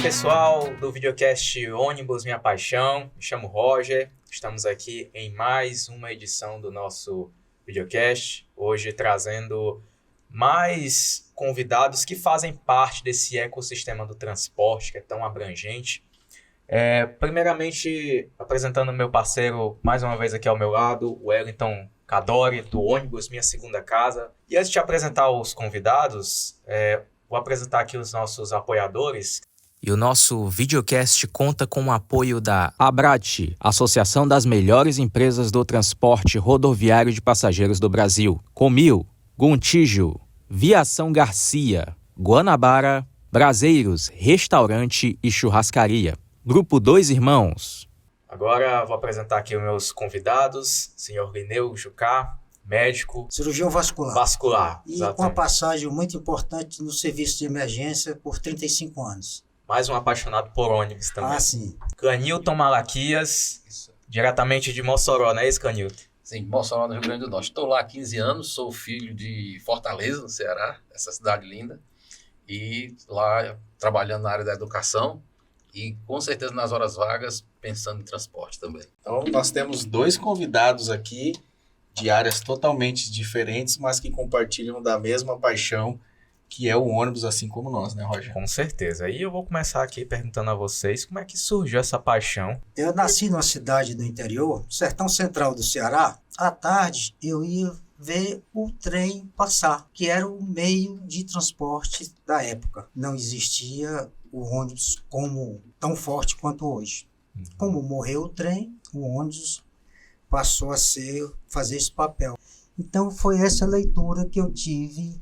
pessoal do videocast Ônibus Minha Paixão, me chamo Roger, estamos aqui em mais uma edição do nosso videocast, hoje trazendo mais convidados que fazem parte desse ecossistema do transporte que é tão abrangente. Primeiramente, apresentando meu parceiro mais uma vez aqui ao meu lado, o Wellington Cadore, do Ônibus Minha Segunda Casa. E antes de apresentar os convidados, vou apresentar aqui os nossos apoiadores. E o nosso videocast conta com o apoio da Abrat, Associação das Melhores Empresas do Transporte Rodoviário de Passageiros do Brasil, Comil, Gontijo, Viação Garcia, Guanabara, Braseiros, Restaurante e Churrascaria, Grupo Dois Irmãos. Agora vou apresentar aqui os meus convidados, senhor Lineu Jucá, médico. Cirurgião vascular. E exatamente. Com uma passagem muito importante no serviço de emergência por 35 anos. Mais um apaixonado por ônibus também. Ah, sim. Canilton Malaquias, Isso. Diretamente de Mossoró, não é isso, Canilton? Sim, Mossoró, no Rio Grande do Norte. Estou lá há 15 anos, sou filho de Fortaleza, no Ceará, essa cidade linda. E lá trabalhando na área da educação e com certeza nas horas vagas pensando em transporte também. Então, nós temos dois convidados aqui de áreas totalmente diferentes, mas que compartilham da mesma paixão, que é o ônibus, assim como nós, né, Roger? Com certeza. E eu vou começar aqui perguntando a vocês como é que surgiu essa paixão. Eu nasci numa cidade do interior, sertão central do Ceará. À tarde, eu ia ver o trem passar, que era o meio de transporte da época. Não existia o ônibus como tão forte quanto hoje. Como morreu o trem, o ônibus passou a fazer esse papel. Então foi essa leitura que eu tive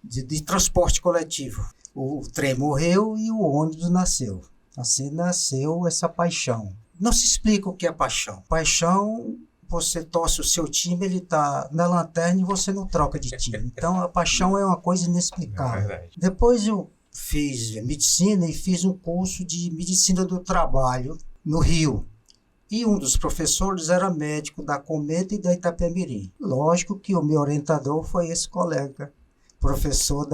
de transporte coletivo. O trem morreu e o ônibus nasceu. Assim nasceu essa paixão. Não se explica o que é paixão. Paixão, você torce o seu time, ele está na lanterna e você não troca de time. Então a paixão é uma coisa inexplicável. É verdade. Depois eu fiz medicina e fiz um curso de medicina do trabalho no Rio. E um dos professores era médico da Cometa e da Itapemirim. Lógico que o meu orientador foi esse colega, professor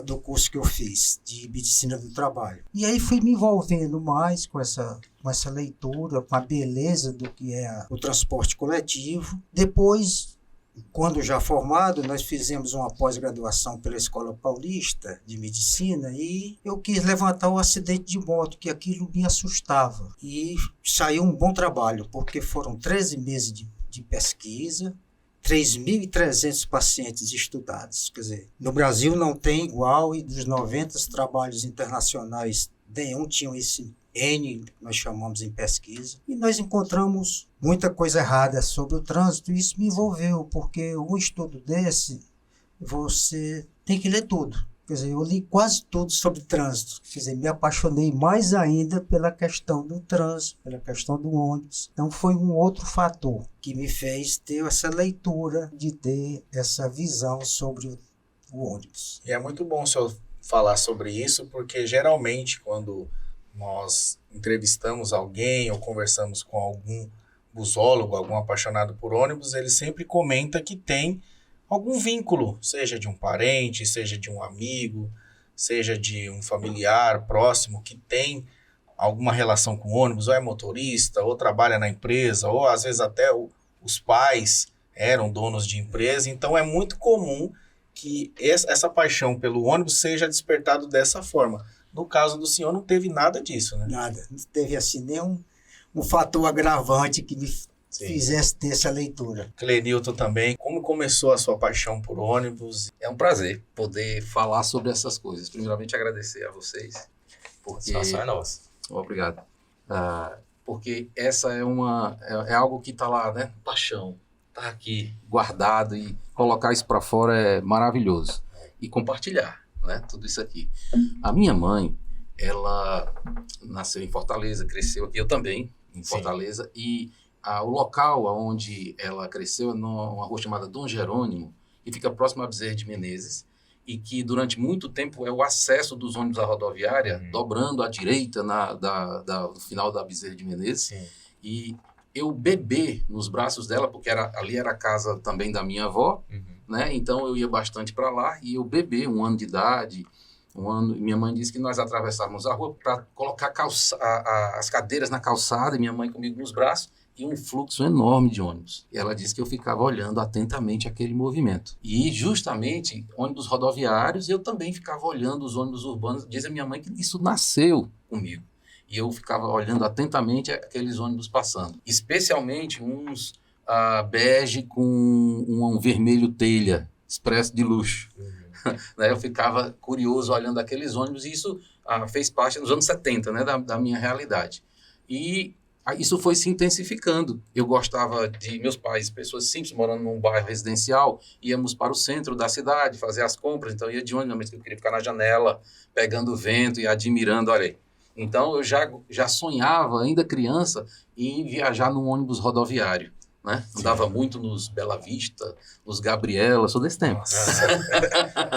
do curso que eu fiz, de medicina do trabalho. E aí fui me envolvendo mais com essa leitura, com a beleza do que é o transporte coletivo. Depois, quando já formado, nós fizemos uma pós-graduação pela Escola Paulista de Medicina e eu quis levantar o acidente de moto, que aquilo me assustava. E saiu um bom trabalho, porque foram 13 meses de pesquisa, 3.300 pacientes estudados. Quer dizer, no Brasil não tem igual e dos 90 trabalhos internacionais, nenhum tinha esse N, nós chamamos em pesquisa. E nós encontramos muita coisa errada sobre o trânsito e isso me envolveu, porque um estudo desse, você tem que ler tudo. Quer dizer, eu li quase tudo sobre trânsito. Quer dizer, me apaixonei mais ainda pela questão do trânsito, pela questão do ônibus. Então, foi um outro fator que me fez ter essa leitura, de ter essa visão sobre o ônibus. E é muito bom o senhor falar sobre isso, porque geralmente quando nós entrevistamos alguém ou conversamos com algum busólogo, algum apaixonado por ônibus, ele sempre comenta que tem algum vínculo, seja de um parente, seja de um amigo, seja de um familiar próximo que tem alguma relação com ônibus, ou é motorista, ou trabalha na empresa, ou às vezes até os pais eram donos de empresa. Então é muito comum que essa paixão pelo ônibus seja despertado dessa forma. No caso do senhor não teve nada disso, né? Nada, não teve assim nenhum um fator agravante que me fizesse ter essa leitura. Clenilton também, como começou a sua paixão por ônibus? É um prazer poder falar sobre essas coisas. Primeiramente, agradecer a vocês. A satisfação é nossa. Obrigado. Porque essa é algo que está lá, né? Paixão. Está aqui guardado e colocar isso para fora é maravilhoso. E compartilhar, né? Tudo isso aqui. A minha mãe, ela nasceu em Fortaleza, cresceu aqui, eu também, em Fortaleza. E o local onde ela cresceu é numa rua chamada Dom Jerônimo, que fica próximo a Bezerra de Menezes, e que durante muito tempo é o acesso dos ônibus à rodoviária, dobrando à direita no final da Bezerra de Menezes. Sim. E eu bebê nos braços dela, porque ali era a casa também da minha avó, né? Então eu ia bastante para lá, e eu bebê, 1 ano de idade, Um ano, minha mãe disse que nós atravessávamos a rua para colocar as cadeiras na calçada, e minha mãe comigo nos braços, e um fluxo enorme de ônibus. E ela disse que eu ficava olhando atentamente aquele movimento. E justamente ônibus rodoviários, eu também ficava olhando os ônibus urbanos. Diz a minha mãe que isso nasceu comigo. E eu ficava olhando atentamente aqueles ônibus passando. Especialmente uns bege com um vermelho telha, expresso de luxo. Eu ficava curioso olhando aqueles ônibus, e isso fez parte nos anos 70, né, da minha realidade. E isso foi se intensificando. Eu gostava de meus pais, pessoas simples, morando num bairro residencial, íamos para o centro da cidade fazer as compras, então ia de ônibus, eu queria ficar na janela, pegando o vento e admirando, olha aí. Então eu já sonhava, ainda criança, em viajar num ônibus rodoviário. Né? Andava muito nos Bela Vista, nos Gabriela, sou desse tempo.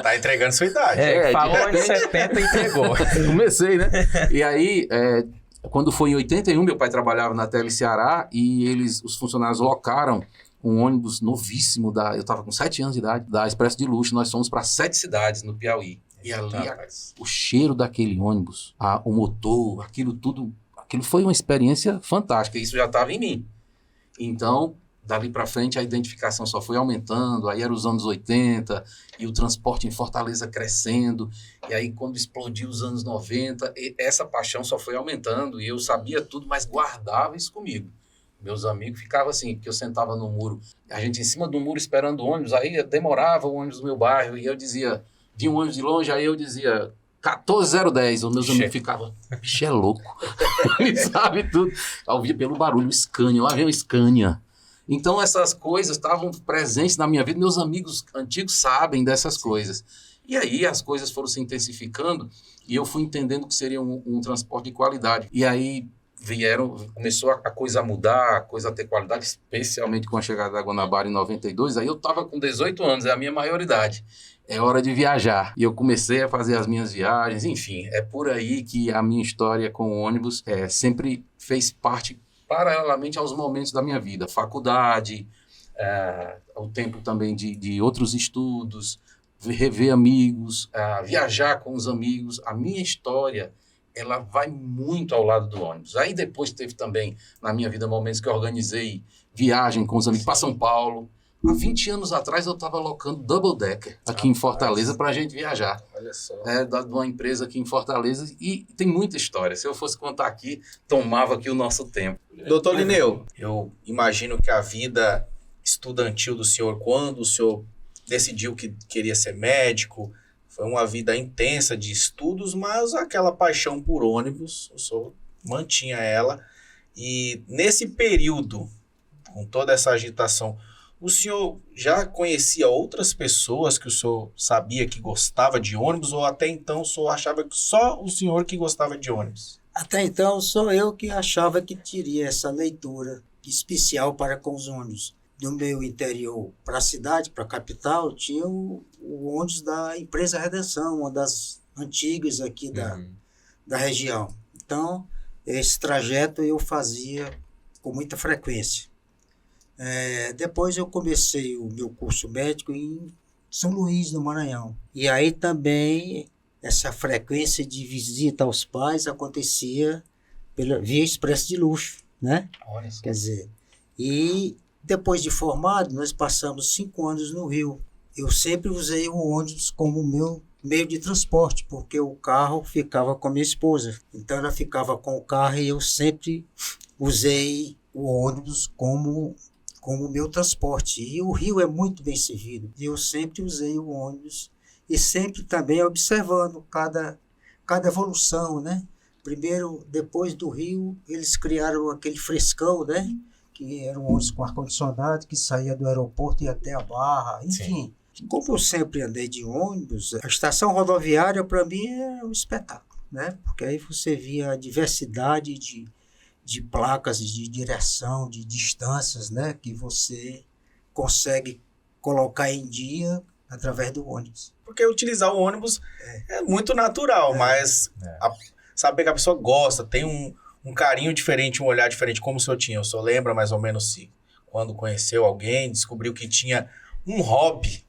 Tá entregando sua idade. Falou em 70 e entregou. Comecei, né? E aí, quando foi em 81, meu pai trabalhava na Tele Ceará e os funcionários locaram um ônibus novíssimo, eu estava com 7 anos de idade, da Expresso de Luxo. Nós fomos para 7 cidades no Piauí. E ali, o cheiro daquele ônibus, o motor, aquilo foi uma experiência fantástica. Isso já estava em mim. Então, dali para frente, a identificação só foi aumentando, aí eram os anos 80, e o transporte em Fortaleza crescendo, e aí quando explodiu os anos 90, essa paixão só foi aumentando, e eu sabia tudo, mas guardava isso comigo. Meus amigos ficavam assim, porque eu sentava no muro, a gente em cima do muro esperando o ônibus, aí demorava o ônibus do meu bairro, e eu dizia, vinha um ônibus de longe, aí eu dizia... 14010, os meus amigos ficavam, bicho é louco, ele sabe tudo. Eu ouvia pelo barulho, Scania, lá vem o Scania. Então essas coisas estavam presentes na minha vida, meus amigos antigos sabem dessas coisas. E aí as coisas foram se intensificando e eu fui entendendo que seria um transporte de qualidade. E aí começou a coisa a mudar, a coisa a ter qualidade, especialmente com a chegada da Guanabara em 92, aí eu estava com 18 anos, é a minha maioridade. É hora de viajar. E eu comecei a fazer as minhas viagens, enfim, é por aí que a minha história com o ônibus sempre fez parte paralelamente aos momentos da minha vida. Faculdade, o tempo também de outros estudos, rever amigos, viajar com os amigos. A minha história, ela vai muito ao lado do ônibus. Aí depois teve também, na minha vida, momentos que eu organizei viagem com os amigos para São Paulo. Há 20 anos atrás eu estava alocando double decker aqui em Fortaleza para a gente viajar. Olha só. De uma empresa aqui em Fortaleza, e tem muita história. Se eu fosse contar aqui, tomava aqui o nosso tempo. Doutor Linneu, eu imagino que a vida estudantil do senhor, quando o senhor decidiu que queria ser médico, foi uma vida intensa de estudos, mas aquela paixão por ônibus, o senhor mantinha ela. E nesse período, com toda essa agitação, o senhor já conhecia outras pessoas que o senhor sabia que gostava de ônibus, ou até então o senhor achava que só o senhor que gostava de ônibus? Até então, sou eu que achava que teria essa leitura especial para com os ônibus. Do meu interior para a cidade, para a capital, tinha o ônibus da empresa Redenção, uma das antigas aqui da região. Então, esse trajeto eu fazia com muita frequência. Depois eu comecei o meu curso médico em São Luís, no Maranhão. E aí também essa frequência de visita aos pais acontecia via Expresso de Luxo, né? Olha só. Quer dizer, e depois de formado, nós passamos 5 anos no Rio. Eu sempre usei o ônibus como meu meio de transporte, porque o carro ficava com a minha esposa. Então ela ficava com o carro e eu sempre usei o ônibus como meu transporte. E o Rio é muito bem servido. E eu sempre usei o ônibus e sempre também observando cada evolução, né? Primeiro, depois do Rio, eles criaram aquele frescão, né? Que era um ônibus com ar-condicionado, que saía do aeroporto e ia até a Barra, enfim. Sim. Como eu sempre andei de ônibus, a estação rodoviária para mim é um espetáculo, né? Porque aí você via a diversidade de placas de direção, de distâncias, né? Que você consegue colocar em dia através do ônibus. Porque utilizar o ônibus é muito natural, mas saber que a pessoa gosta, tem um carinho diferente, um olhar diferente, como o senhor tinha. O senhor lembra mais ou menos se quando conheceu alguém, descobriu que tinha um hobby?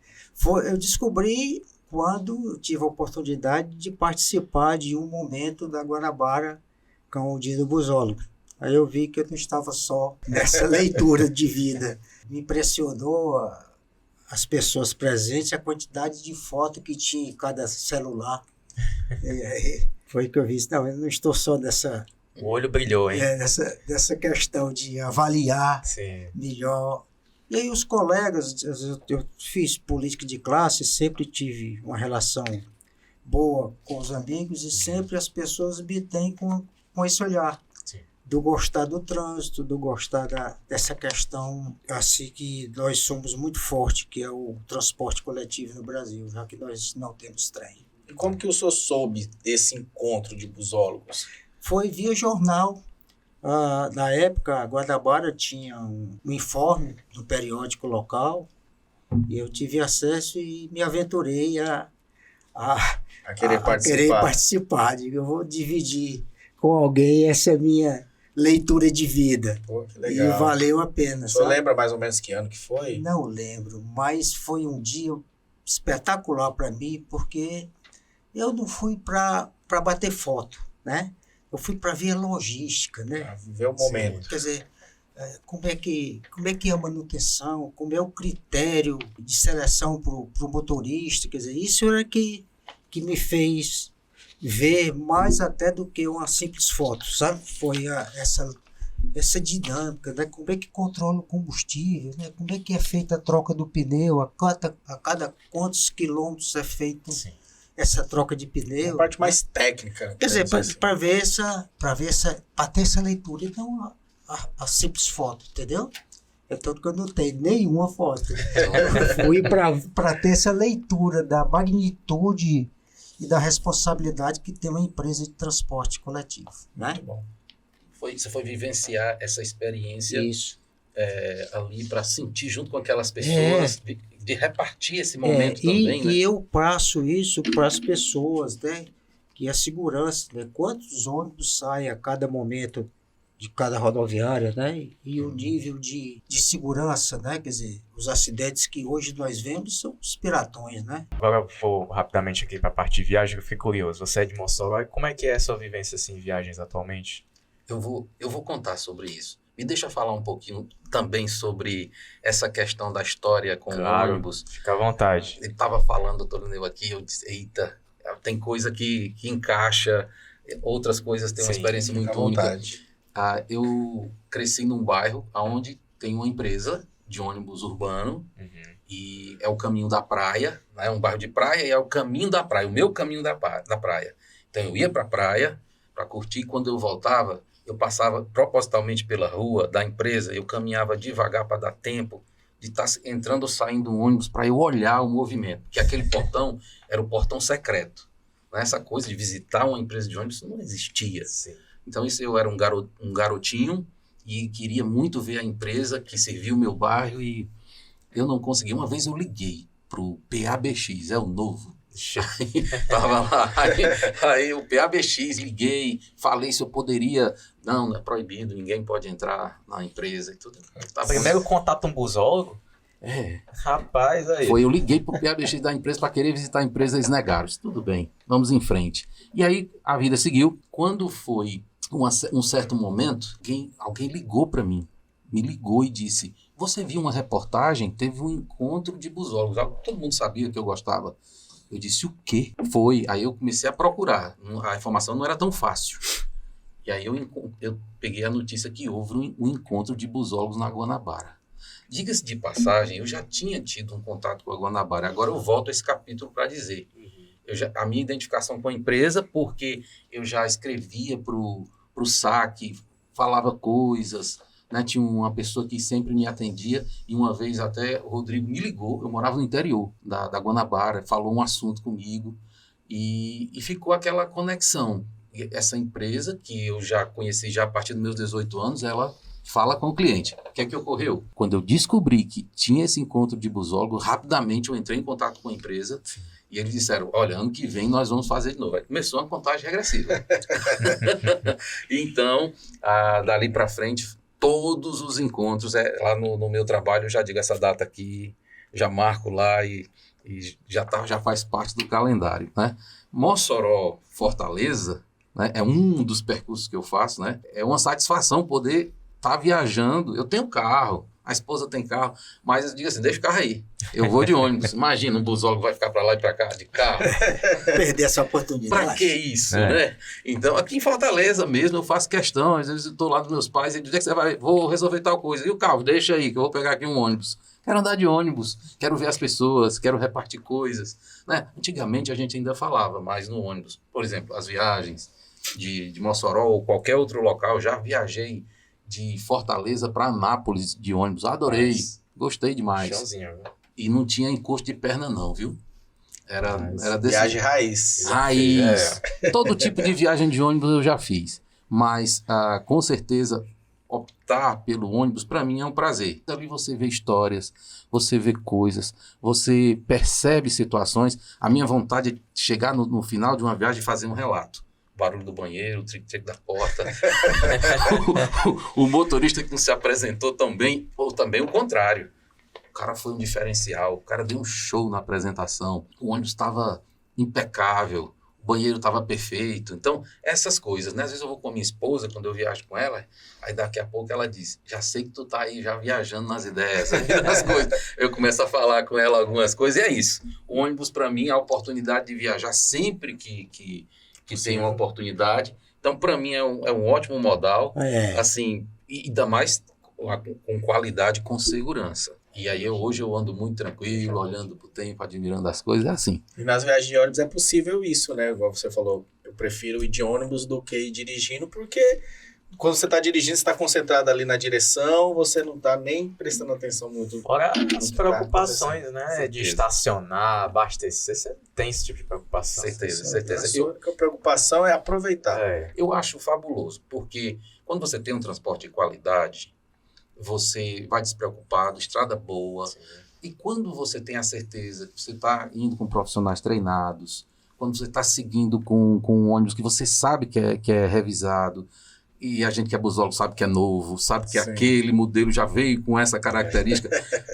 Eu descobri quando eu tive a oportunidade de participar de um momento da Guanabara com o Dia do Busólogo. Aí eu vi que eu não estava só nessa leitura de vida. Me impressionou as pessoas presentes, a quantidade de foto que tinha em cada celular. E aí foi que eu vi, não, eu não estou só nessa... O olho brilhou, hein? Nessa questão de avaliar Sim. melhor. E aí os colegas, eu fiz política de classe, sempre tive uma relação boa com os amigos e sempre as pessoas me têm com esse olhar. Sim. Do gostar do trânsito, do gostar dessa questão assim que nós somos muito forte, que é o transporte coletivo no Brasil, já que nós não temos trem. E como que o senhor soube desse encontro de busólogos? Foi via jornal. Na época, a Guanabara tinha um informe no periódico local e eu tive acesso e me aventurei a querer participar. Digo, eu vou dividir com alguém essa minha leitura de vida. Pô, que legal. E valeu a pena. O senhor lembra mais ou menos que ano que foi? Não lembro, mas foi um dia espetacular para mim, porque eu não fui para bater foto, né? Eu fui para ver a logística, né? Para viver o momento. Sim. Quer dizer, como é que é a manutenção, como é o critério de seleção para o motorista, quer dizer, isso era que me fez ver mais até do que uma simples foto, sabe? Foi essa dinâmica, né? Como é que controla o combustível, né? Como é que é feita a troca do pneu, a cada quantos quilômetros é feito essa troca de pneu. A parte mais técnica. Quer dizer, para ter essa leitura e não a simples foto, entendeu? É tanto que eu não tenho nenhuma foto. Eu fui para ter essa leitura da magnitude e da responsabilidade que tem uma empresa de transporte coletivo, né? Muito bom. Você foi vivenciar essa experiência Isso. Ali para sentir junto com aquelas pessoas, de repartir esse momento também, né? E eu passo isso para as pessoas, né? Que a segurança, né? Quantos ônibus saem a cada momento de cada rodoviária, né? E o nível de segurança, né? Quer dizer, os acidentes que hoje nós vemos são os piratões, né? Agora eu vou rapidamente aqui para a parte de viagem, eu fico curioso. Você é de Mossoró, e como é que é a sua vivência assim, em viagens atualmente? Eu vou contar sobre isso. Me deixa falar um pouquinho também sobre essa questão da história com o ônibus. Fica à vontade. Ele estava falando, doutor Neu, aqui, eu disse, eita, tem coisa que encaixa, outras coisas têm uma experiência muito única. Eu cresci num bairro onde tem uma empresa de ônibus urbano, e é o caminho da praia, né? É um bairro de praia e é o caminho da praia, o meu caminho da praia. Então eu ia para a praia para curtir, quando eu voltava, eu passava propositalmente pela rua da empresa, eu caminhava devagar para dar tempo de estar entrando ou saindo um ônibus para eu olhar o movimento, porque aquele portão era o portão secreto. Essa coisa de visitar uma empresa de ônibus não existia. Sim. Então isso, eu era um garotinho e queria muito ver a empresa que servia o meu bairro e eu não consegui. Uma vez eu liguei para o PABX, é o novo. Tava lá, aí o PABX, liguei, falei se eu poderia. Não é proibido, ninguém pode entrar na empresa e tudo. Primeiro contato um busólogo? Rapaz, aí. Eu liguei pro PABX da empresa para querer visitar a empresa, eles negaram. Tudo bem, vamos em frente. E aí a vida seguiu. Quando foi um certo momento, alguém ligou para mim, me ligou e disse: você viu uma reportagem? Teve um encontro de busólogos. Todo mundo sabia que eu gostava. Eu disse: o quê? Foi. Aí eu comecei a procurar. A informação não era tão fácil. E aí eu peguei a notícia que houve um encontro de busólogos na Guanabara. Diga-se de passagem, eu já tinha tido um contato com a Guanabara. Agora eu volto a esse capítulo para dizer. A minha identificação com a empresa, porque eu já escrevia pro SAC, falava coisas, né? Tinha uma pessoa que sempre me atendia, e uma vez até o Rodrigo me ligou, eu morava no interior da Guanabara, falou um assunto comigo, e ficou aquela conexão. E essa empresa, que eu já conheci já a partir dos meus 18 anos, ela fala com o cliente. O que é que ocorreu? Quando eu descobri que tinha esse encontro de busólogo, rapidamente eu entrei em contato com a empresa, e eles disseram: olha, ano que vem nós vamos fazer de novo. Aí começou uma contagem regressiva. Então, dali para frente, todos os encontros, lá no meu trabalho, eu já digo essa data aqui, já marco lá, e E já faz parte do calendário, né? Mossoró, Fortaleza, né, é um dos percursos que eu faço, né? É uma satisfação poder estar viajando. Eu tenho carro, a esposa tem carro, mas eu digo assim, deixa o carro aí. Eu vou de ônibus. Imagina, um busólogo vai ficar para lá e para cá de carro. Perder essa oportunidade. Para que isso, né? Então, aqui em Fortaleza mesmo, eu faço questão. Às vezes eu estou lá dos meus pais e dizem que você vai, vou resolver tal coisa. E o carro, deixa aí, que eu vou pegar aqui um ônibus. Quero andar de ônibus, quero ver as pessoas, quero repartir coisas, né? Antigamente a gente ainda falava mais no ônibus. Por exemplo, as viagens de Mossoró ou qualquer outro local. Já viajei de Fortaleza para Anápolis de ônibus. Adorei, gostei demais. Chãozinho, né? E não tinha encosto de perna não, viu? Era desse... Viagem raiz. Raiz. Todo tipo de viagem de ônibus eu já fiz. Mas, com certeza, optar pelo ônibus, para mim, é um prazer. Ali você vê histórias, você vê coisas, você percebe situações. A minha vontade é chegar no final de uma viagem e fazer um relato. O barulho do banheiro, o tric-tric da porta. o motorista que não se apresentou tão bem, ou também o contrário. O cara foi um diferencial, o cara deu um show na apresentação, o ônibus estava impecável, o banheiro estava perfeito. Então, essas coisas, né? Às vezes eu vou com a minha esposa, quando eu viajo com ela, aí daqui a pouco ela diz, já sei que tu tá aí já viajando nas ideias, nas coisas. Eu começo a falar com ela algumas coisas e é isso. O ônibus, para mim, é a oportunidade de viajar sempre que tem uma oportunidade. Então, para mim, é um ótimo modal, assim, e ainda mais com qualidade, com segurança. E aí hoje eu ando muito tranquilo, olhando pro tempo, admirando as coisas, é assim. E nas viagens de ônibus é possível isso, né? Igual você falou, eu prefiro ir de ônibus do que ir dirigindo, porque quando você está dirigindo, você está concentrado ali na direção, você não está nem prestando atenção muito. Fora as preocupações, né? Certeza. De estacionar, abastecer, você tem esse tipo de preocupação. Certeza. A preocupação é aproveitar. Eu acho fabuloso, porque quando você tem um transporte de qualidade, você vai despreocupado, estrada boa. Sim. E quando você tem a certeza que você está indo com profissionais treinados, quando você está seguindo com um ônibus que você sabe que é revisado, e a gente que é busólogo sabe que é novo, sabe que aquele modelo já veio com essa característica,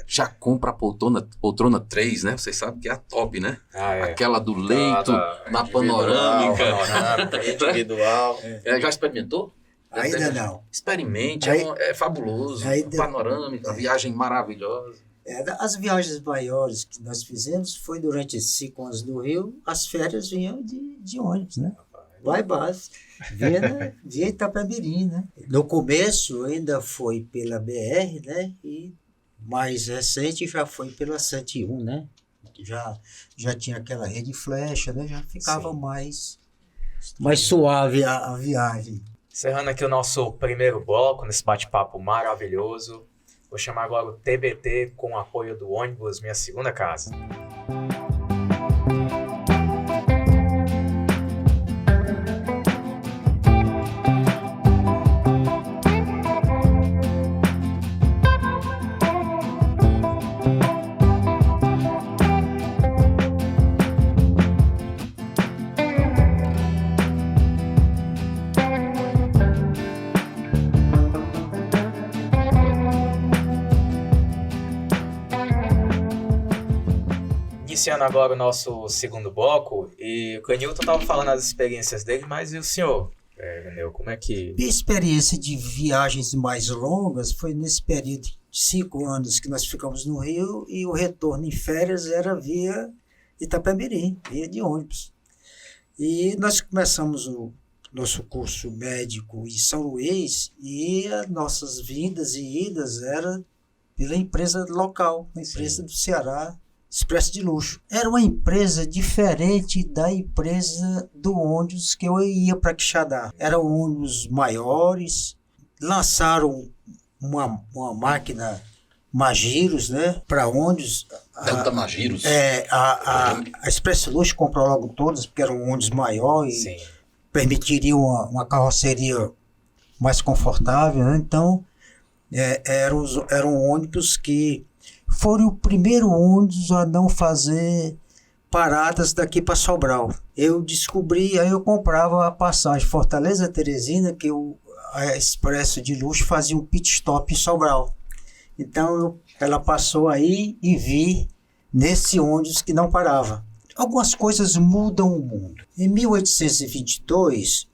já compra a poltrona 3, né? Vocês sabem que é a top, né? Aquela do leito, na panorâmica. Individual. Já experimentou? Ainda não. Experimente, é fabuloso. Panorâmica, viagem maravilhosa. As viagens maiores que nós fizemos foi durante 5 anos no Rio, as férias vinham de ônibus, né? Vai base, via Itapemirim, né? No começo ainda foi pela BR, né? E mais recente já foi pela 101, né? Já tinha aquela rede flecha, né? Já ficava mais suave a viagem. Encerrando aqui o nosso primeiro bloco, nesse bate-papo maravilhoso, vou chamar agora o TBT com o apoio do ônibus Minha Segunda Casa. Iniciando agora o nosso segundo bloco, e o Clenilton estava falando as experiências dele, mas e o senhor, Reneu, como é que... Minha experiência de viagens mais longas foi nesse período de 5 anos que nós ficamos no Rio, e o retorno em férias era via Itapemirim, via de ônibus. E nós começamos o nosso curso médico em São Luís, e as nossas vindas e idas eram pela empresa local, a empresa do Ceará, Expresso de Luxo. Era uma empresa diferente da empresa do ônibus que eu ia para Quixadá. Eram ônibus maiores, lançaram uma máquina Magiros, né, para ônibus. Delta Magiros. A Expresso Luxo comprou logo todas, porque era um ônibus maior e permitiria uma carroceria mais confortável, né? Então, eram ônibus que foram o primeiro ônibus a não fazer paradas daqui para Sobral. Eu descobri, aí eu comprava a passagem Fortaleza-Teresina, que a Expresso de Luxo fazia um pit stop em Sobral. Então ela passou aí e vi nesse ônibus que não parava. Algumas coisas mudam o mundo. Em 1822,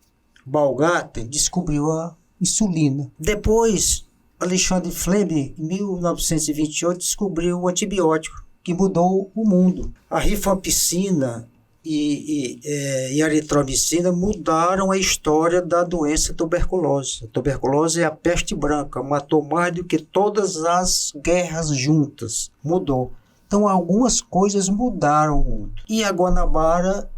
Baumgarten descobriu a insulina. Depois, Alexandre Fleming, em 1928, descobriu o antibiótico, que mudou o mundo. A rifampicina e a eritromicina mudaram a história da doença tuberculose. A tuberculose é a peste branca, matou mais do que todas as guerras juntas. Mudou. Então, algumas coisas mudaram o mundo. E a Guanabara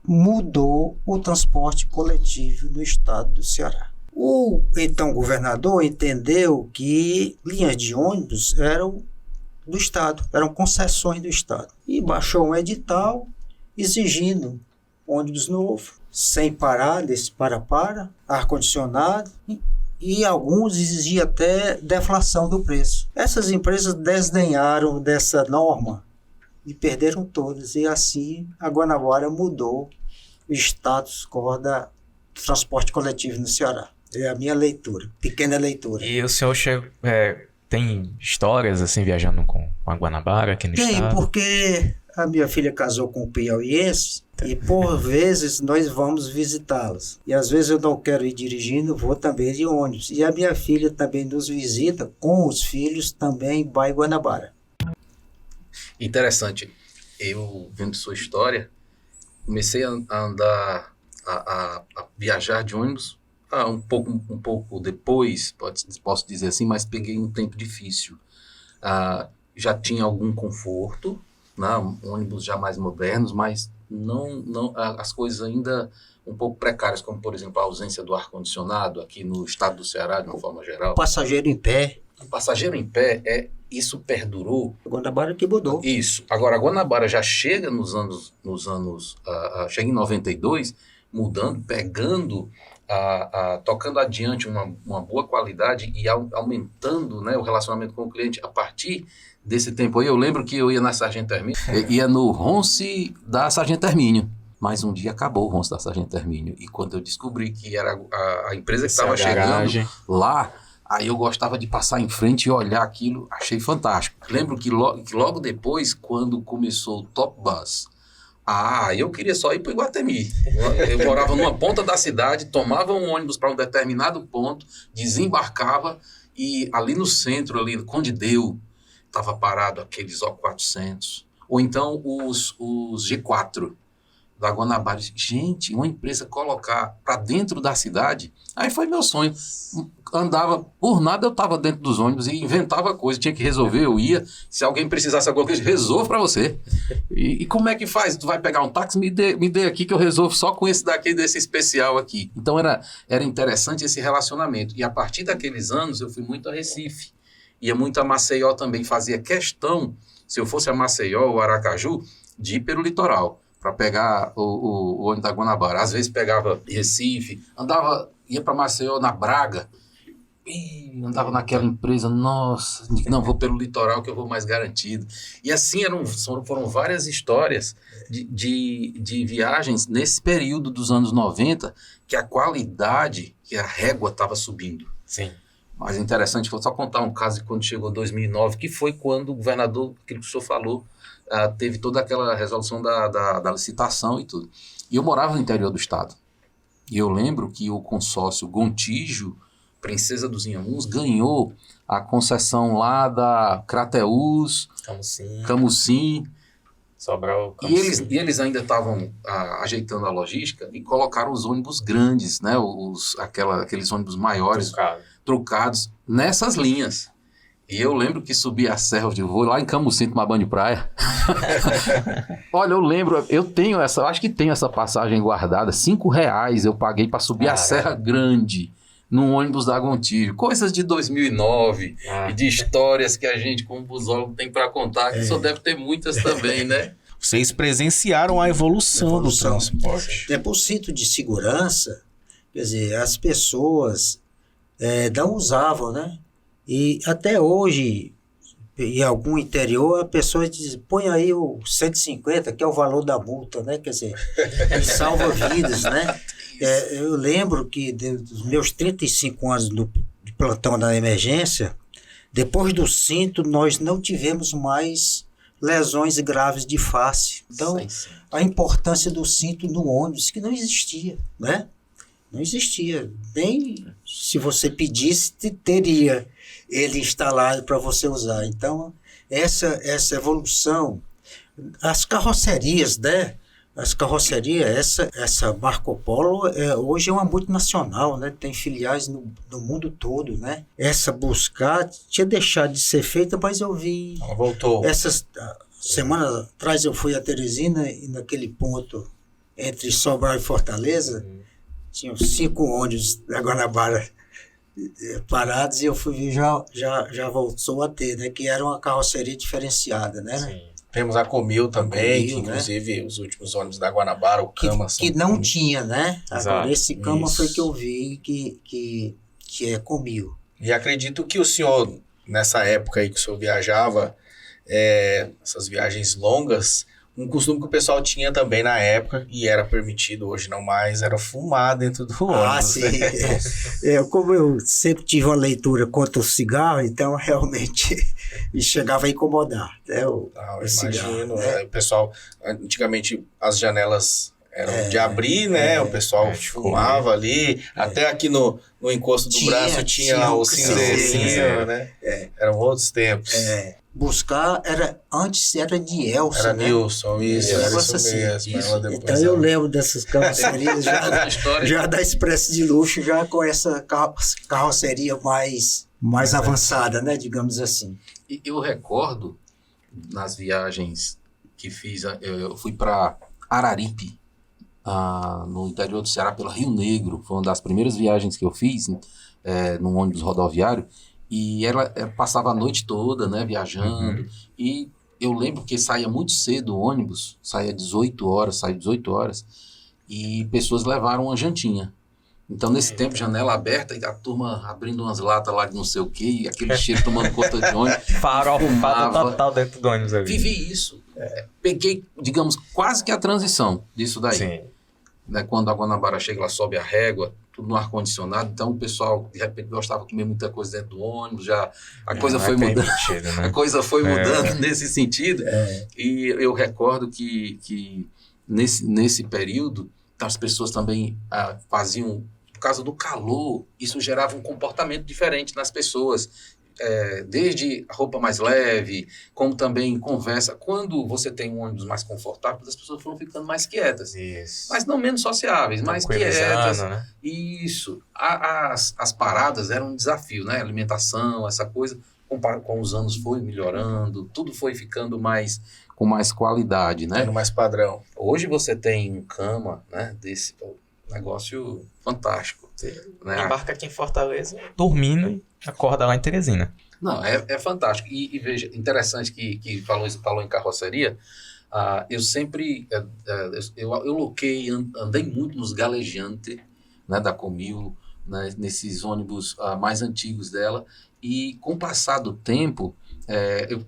mudou o transporte coletivo no estado do Ceará. O então governador entendeu que linhas de ônibus eram do estado, eram concessões do estado. E baixou um edital exigindo ônibus novo, sem parar, desse para-para, ar-condicionado, e alguns exigiam até deflação do preço. Essas empresas desdenharam dessa norma e perderam todas. E assim a Guanabara mudou o status quo do transporte coletivo no Ceará. É a minha leitura, pequena leitura. E o senhor tem histórias assim viajando com a Guanabara aqui no estado? Tem, porque a minha filha casou com um piauiense e por vezes nós vamos visitá-los. E às vezes eu não quero ir dirigindo, vou também de ônibus. E a minha filha também nos visita com os filhos também em Guanabara. Interessante. Eu, vendo sua história, comecei a andar, a viajar de ônibus um pouco depois, posso dizer assim, mas peguei um tempo difícil. Já tinha algum conforto, né? Ônibus já mais modernos, mas não as coisas ainda um pouco precárias, como, por exemplo, a ausência do ar-condicionado aqui no estado do Ceará, de uma forma geral. Passageiro em pé. O passageiro em pé, isso perdurou. A Guanabara que mudou. Isso. Agora, a Guanabara já chega chega em 92, mudando, pegando, tocando adiante uma boa qualidade e aumentando, né, o relacionamento com o cliente a partir desse tempo aí. Eu lembro que eu ia na Sargento Hermínio, ia no Ronce da Sargento Hermínio, mas um dia acabou o Ronce da Sargento Hermínio, e quando eu descobri que era a empresa que estava chegando lá, aí eu gostava de passar em frente e olhar aquilo, achei fantástico. Lembro que logo depois, quando começou o Top Bus, eu queria só ir para o Iguatemi. Eu morava numa ponta da cidade, tomava um ônibus para um determinado ponto, desembarcava e ali no centro, ali, Conde Deu, estava parado aqueles O400. Ou então os G4 da Guanabara. Gente, uma empresa colocar para dentro da cidade, aí foi meu sonho. Andava, por nada eu estava dentro dos ônibus e inventava coisa, tinha que resolver, eu ia. Se alguém precisasse alguma coisa, resolvo para você. E como é que faz? Tu vai pegar um táxi? Me dê aqui que eu resolvo só com esse daqui, desse especial aqui. Então era interessante esse relacionamento. E a partir daqueles anos eu fui muito a Recife. Ia muito a Maceió também, fazia questão, se eu fosse a Maceió ou Aracaju, de ir pelo litoral, para pegar o ônibus da Guanabara. Às vezes pegava Recife, ia para Maceió, na Braga, e andava naquela empresa, nossa, não, vou pelo litoral que eu vou mais garantido. E assim foram várias histórias de viagens nesse período dos anos 90, que a qualidade, que a régua estava subindo. Sim. Mas interessante, vou só contar um caso de quando chegou 2009, que foi quando o governador, aquilo que o senhor falou, teve toda aquela resolução da licitação e tudo. E eu morava no interior do estado. E eu lembro que o consórcio Gontijo, Princesa dos Inhamuns, ganhou a concessão lá da Crateús, Camusim, Sobral, e eles ainda estavam ajeitando a logística e colocaram os ônibus grandes, né, aqueles ônibus maiores, trucados, nessas linhas. E eu lembro que subi a serra de voo lá em Camusim tomar banho de praia. Olha, eu lembro, acho que tenho essa passagem guardada, R$5 eu paguei para subir a Serra Grande, num ônibus da Gontijo. Coisas de 2009, e de histórias que a gente, como busólogo, tem para contar, que só deve ter muitas também, né? Vocês presenciaram a evolução do transporte. Por cinto de segurança, quer dizer, as pessoas não usavam, né? E até hoje, em algum interior, a pessoa diz, põe aí o 150, que é o valor da multa, né? Quer dizer, ele salva vidas, né? Eu lembro que dos meus 35 anos de plantão da emergência, depois do cinto, nós não tivemos mais lesões graves de face. Então, a importância do cinto no ônibus, que não existia, né? Não existia. Nem se você pedisse, teria ele instalado para você usar. Então, essa evolução, as carrocerias, né? As carrocerias, essa Marco Polo hoje é uma multinacional, né? Tem filiais no mundo todo, né? Essa Buscar tinha deixado de ser feita, mas eu vi... Ela voltou. Essas semanas atrás eu fui a Teresina e naquele ponto entre Sobral e Fortaleza, tinham 5 ônibus da Guanabara parados e eu fui ver, já voltou a ter, né? Que era uma carroceria diferenciada, né? Sim. Temos a Comil também, Comil, que inclusive os últimos ônibus da Guanabara, o Cama... Que não tinha, né? Exato. Agora esse Cama Isso. foi que eu vi que é Comil. E acredito que o senhor, nessa época aí que o senhor viajava, essas viagens longas, um costume que o pessoal tinha também na época, e era permitido, hoje não mais, era fumar dentro do ônibus. Ah, sim. Como eu sempre tive uma leitura contra o cigarro, então realmente me chegava a incomodar. Né, Eu imagino, né? O pessoal, antigamente as janelas eram de abrir, né? O pessoal fumava ali, até aqui no encosto do braço tinha o cinzezinho, né? Eram outros tempos. Buscar antes era de Elson, Era né? Nilson, isso, era negócio isso assim. mesmo. Isso. Ela depois Então eu lembro dessas carrocerias já da Expresso de Luxo, já com essa carroceria mais avançada, né? Digamos assim. E eu recordo, nas viagens que fiz, eu fui para Araripe, no interior do Ceará, pelo Rio Negro. Foi uma das primeiras viagens que eu fiz num ônibus rodoviário. E ela passava a noite toda, né, viajando. E eu lembro que saía muito cedo o ônibus, saía 18 horas, e pessoas levaram uma jantinha. Então, nesse tempo, janela aberta, e a turma abrindo umas latas lá de não sei o quê, e aquele cheiro tomando conta de ônibus. Farofada total dentro do ônibus ali. Vivi isso. Peguei, digamos, quase que a transição disso daí. Sim. Né, quando a Guanabara chega, ela sobe a régua, tudo no ar-condicionado, então o pessoal, de repente, gostava de comer muita coisa dentro do ônibus, a coisa foi mudando. Né? A coisa foi mudando nesse sentido. E eu recordo que nesse período, as pessoas também faziam, por causa do calor, isso gerava um comportamento diferente nas pessoas. Desde a roupa mais leve, como também conversa. Quando você tem um ônibus mais confortável, as pessoas foram ficando mais quietas. Isso. Mas não menos sociáveis, mais quietas. Né? Isso. As paradas eram um desafio, né? Alimentação, essa coisa, com os anos foi melhorando, tudo foi ficando com mais qualidade, né? Tendo mais padrão. Hoje você tem um Cama, né? Desse negócio fantástico. Né? Embarca aqui em Fortaleza, dormindo e acorda lá em Teresina. Não, é fantástico. E veja, interessante que falou em carroceria. Eu sempre eu andei muito nos Galejante, né, da Comil, né, nesses ônibus mais antigos dela, e com o passar do tempo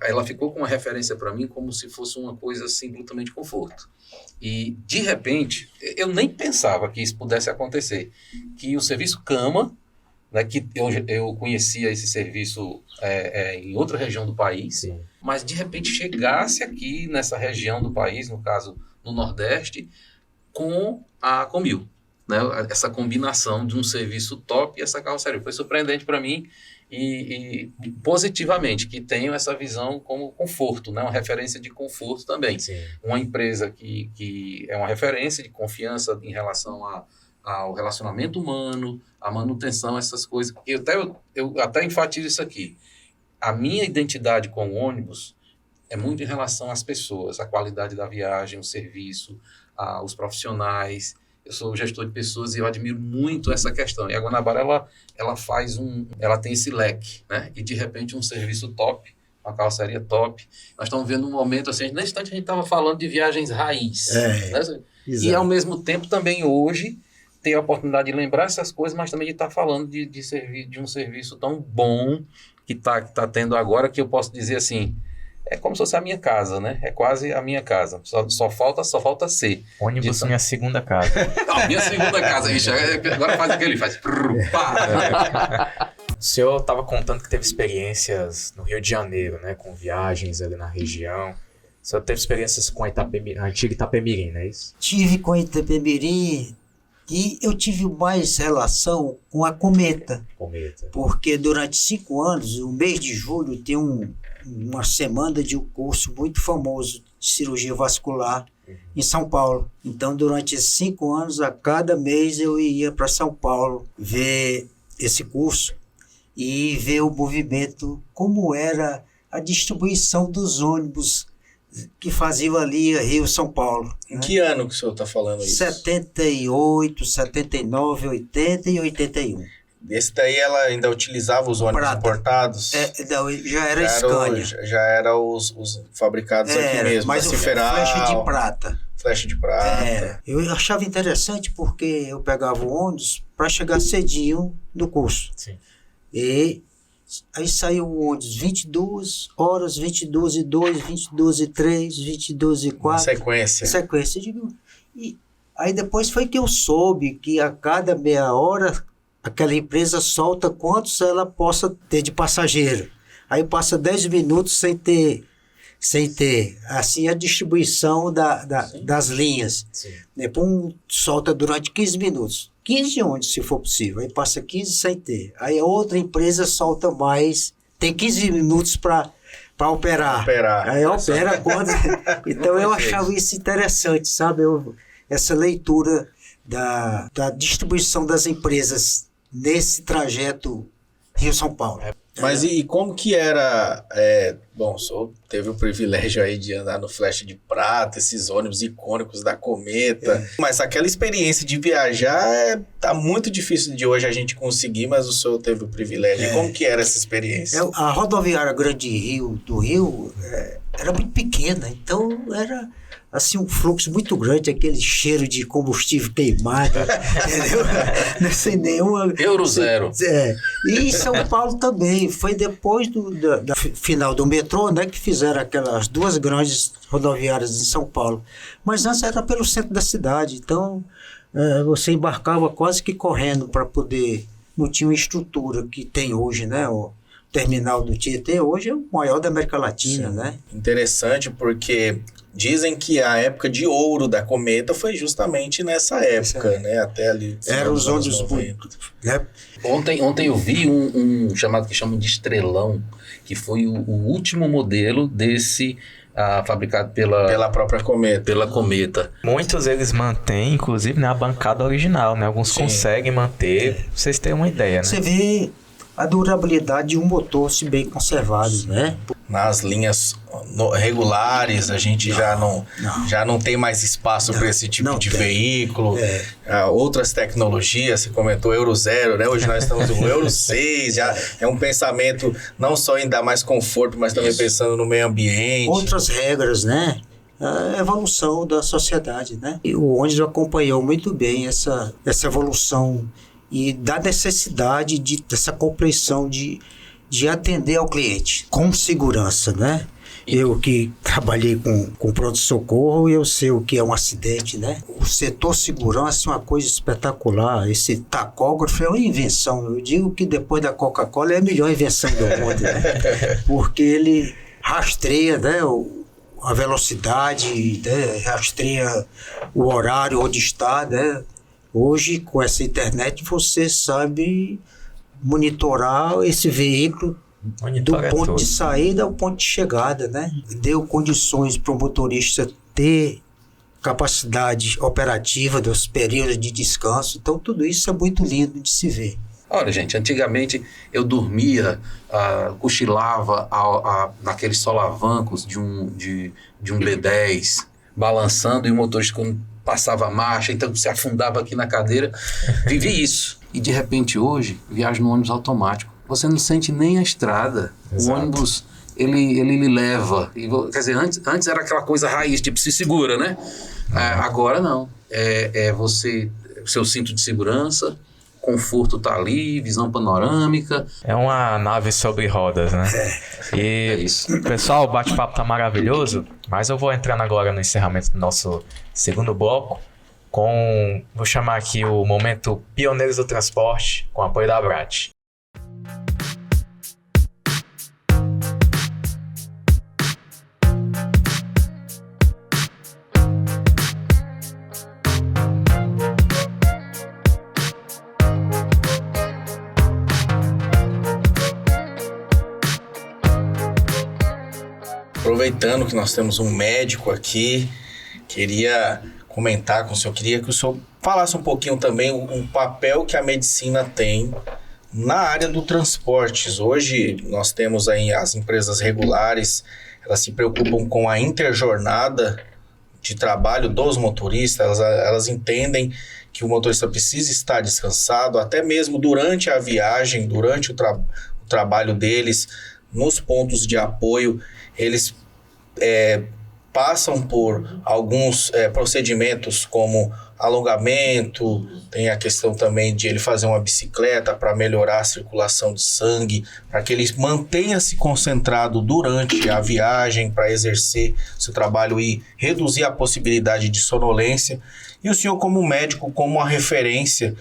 ela ficou com uma referência para mim como se fosse uma coisa assim, absolutamente conforto. E de repente eu nem pensava que isso pudesse acontecer, que o serviço Cama, né, que eu conhecia esse serviço em outra região do país. Sim. Mas de repente chegasse aqui nessa região do país, no caso no Nordeste, com a Comil, né, essa combinação de um serviço top e essa carroceria. Foi surpreendente para mim e positivamente, que tenho essa visão como conforto, né, uma referência de conforto também. Sim. Uma empresa que é uma referência de confiança em relação ao relacionamento humano, a manutenção, essas coisas. Eu até enfatizo isso aqui. A minha identidade com o ônibus é muito em relação às pessoas, a qualidade da viagem, o serviço, os profissionais. Eu sou gestor de pessoas e eu admiro muito essa questão. E a Guanabara, ela tem esse leque, né? E de repente um serviço top, uma carroceria top. Nós estamos vendo um momento assim, nesse instante a gente estava falando de viagens raiz. Né? E ao mesmo tempo também hoje ter a oportunidade de lembrar essas coisas, mas também de estar falando de um serviço tão bom que está tendo agora, que eu posso dizer assim, é como se fosse a minha casa, né? É quase a minha casa. Só falta ser. Ônibus, minha segunda casa. Não, minha segunda casa. Agora faz o que ele faz. O senhor estava contando que teve experiências no Rio de Janeiro, né? Com viagens ali na região. O senhor teve experiências com a antiga Itapemirim, não é isso? Tive com a Itapemirim e eu tive mais relação com a Cometa. Cometa. Porque durante 5 anos, o mês de julho, tem uma semana de um curso muito famoso de cirurgia vascular em São Paulo. Então, durante esses 5 anos, a cada mês eu ia para São Paulo ver esse curso e ver o movimento, como era a distribuição dos ônibus que faziam ali Rio-São Paulo. Em que ano que o senhor está falando isso? 78, 79, 80 e 81. Esse daí ela ainda utilizava os ônibus Prata. importados? Não, já era Scania. Já era os fabricados aqui mesmo. Mas o Ciferal, flecha de prata. Flecha de prata. Eu achava interessante porque eu pegava o ônibus para chegar cedinho no curso. Sim. E aí saiu o ônibus 22 horas, 22 e 2, 22 e 3, 22 e 4. Sequência. Sequência. E aí depois foi que eu soube que a cada meia hora aquela empresa solta quantos ela possa ter de passageiro. Aí passa 10 minutos sem ter assim a distribuição das linhas. Depois solta durante 15 minutos. 15 onde, se for possível. Aí passa 15 sem ter. Aí a outra empresa solta mais. Tem 15 minutos para operar. Aí opera quando... Então eu achava isso interessante, sabe? Essa leitura da distribuição das empresas nesse trajeto Rio-São Paulo. Mas e como que era... bom, o senhor teve o privilégio aí de andar no Flecha de Prata, esses ônibus icônicos da Cometa. Mas aquela experiência de viajar tá muito difícil de hoje a gente conseguir, mas o senhor teve o privilégio. E como que era essa experiência? A rodoviária Grande Rio, do Rio, era muito pequena, então era... assim, um fluxo muito grande, aquele cheiro de combustível queimado, entendeu? Não sei nenhuma... Euro zero. E em São Paulo também, foi depois da final do metrô, né, que fizeram aquelas 2 grandes rodoviárias em São Paulo. Mas antes era pelo centro da cidade, então você embarcava quase que correndo para poder... Não tinha uma estrutura que tem hoje, né? O terminal do Tietê hoje é o maior da América Latina, né? Interessante, porque... dizem que a época de ouro da Cometa foi justamente nessa época, né? Até ali. Era os ônibus muito, né? Ontem eu vi um chamado que chamam de Estrelão, que foi o último modelo desse fabricado pela própria Cometa. Pela Cometa. Muitos eles mantêm, inclusive, na bancada original, né? Alguns conseguem manter, pra vocês terem uma ideia, né? Você vê a durabilidade de um motor se bem conservado, né? Nas linhas regulares, a gente já não tem mais espaço para esse tipo de veículo. Outras tecnologias, você comentou Euro 0, né? Hoje nós estamos no Euro 6, já é um pensamento não só em dar mais conforto, mas também pensando no meio ambiente. Outras regras, né? A evolução da sociedade, né? E o ônibus acompanhou muito bem essa evolução e da necessidade dessa compreensão de atender ao cliente com segurança, né? Eu que trabalhei com pronto-socorro, eu sei o que é um acidente, né? O setor segurança é uma coisa espetacular. Esse tacógrafo é uma invenção. Eu digo que depois da Coca-Cola é a melhor invenção do mundo, né? Porque ele rastreia, né, a velocidade, né? Rastreia o horário onde está, né? Hoje, com essa internet, você sabe monitorar esse veículo do ponto de saída ao ponto de chegada, né? Deu condições para o motorista ter capacidade operativa dos períodos de descanso. Então, tudo isso é muito lindo de se ver. Olha, gente, antigamente eu dormia, cochilava naqueles solavancos de um B10, balançando, e o motorista, quando passava a marcha, então você afundava aqui na cadeira. Vivi isso. E de repente hoje, viajo no ônibus automático. Você não sente nem a estrada. Exato. O ônibus, ele lhe leva. Quer dizer, antes era aquela coisa raiz, tipo, se segura, né? Agora não. Você, seu cinto de segurança, conforto tá ali, visão panorâmica. É uma nave sobre rodas, né? É isso. Pessoal, o bate-papo tá maravilhoso, mas eu vou entrando agora no encerramento do nosso segundo bloco vou chamar aqui o momento Pioneiros do Transporte, com apoio da Abrat. aproveitando que nós temos um médico aqui, queria comentar com o senhor, queria que o senhor falasse um pouquinho também o papel que a medicina tem na área do transportes. Hoje nós temos aí as empresas regulares, elas se preocupam com a interjornada de trabalho dos motoristas, elas entendem que o motorista precisa estar descansado, até mesmo durante a viagem, durante o trabalho deles, nos pontos de apoio, eles passam por alguns procedimentos como alongamento, tem a questão também de ele fazer uma bicicleta para melhorar a circulação de sangue, para que ele mantenha-se concentrado durante a viagem, para exercer seu trabalho e reduzir a possibilidade de sonolência. E o senhor, como médico, como uma referência,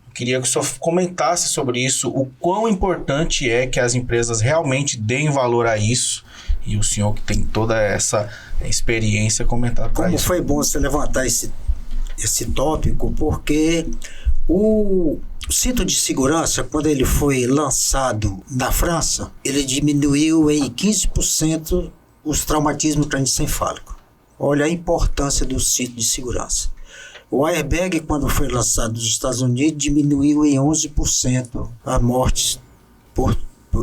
eu queria que o senhor comentasse sobre isso, o quão importante é que as empresas realmente deem valor a isso, e o senhor que tem toda essa experiência comentar para isso. Como foi bom você levantar esse tópico, porque o cinto de segurança, quando ele foi lançado na França, ele diminuiu em 15% os traumatismos crânioencefálicos. Olha a importância do cinto de segurança. O airbag, quando foi lançado nos Estados Unidos, diminuiu em 11% a morte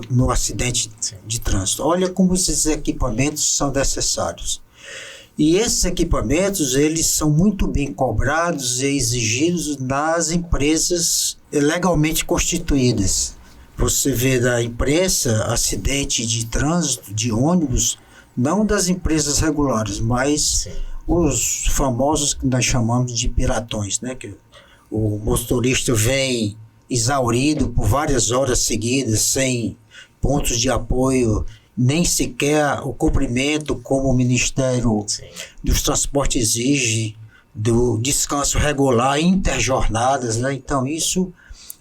no acidente de trânsito. Olha como esses equipamentos são necessários. E esses equipamentos, eles são muito bem cobrados e exigidos nas empresas legalmente constituídas. Você vê na imprensa acidente de trânsito, de ônibus, não das empresas regulares, mas os famosos que nós chamamos de piratões, né? Que o motorista vem exaurido por várias horas seguidas, sem pontos de apoio, nem sequer o cumprimento como o Ministério dos Transportes exige, do descanso regular, interjornadas, né? Então isso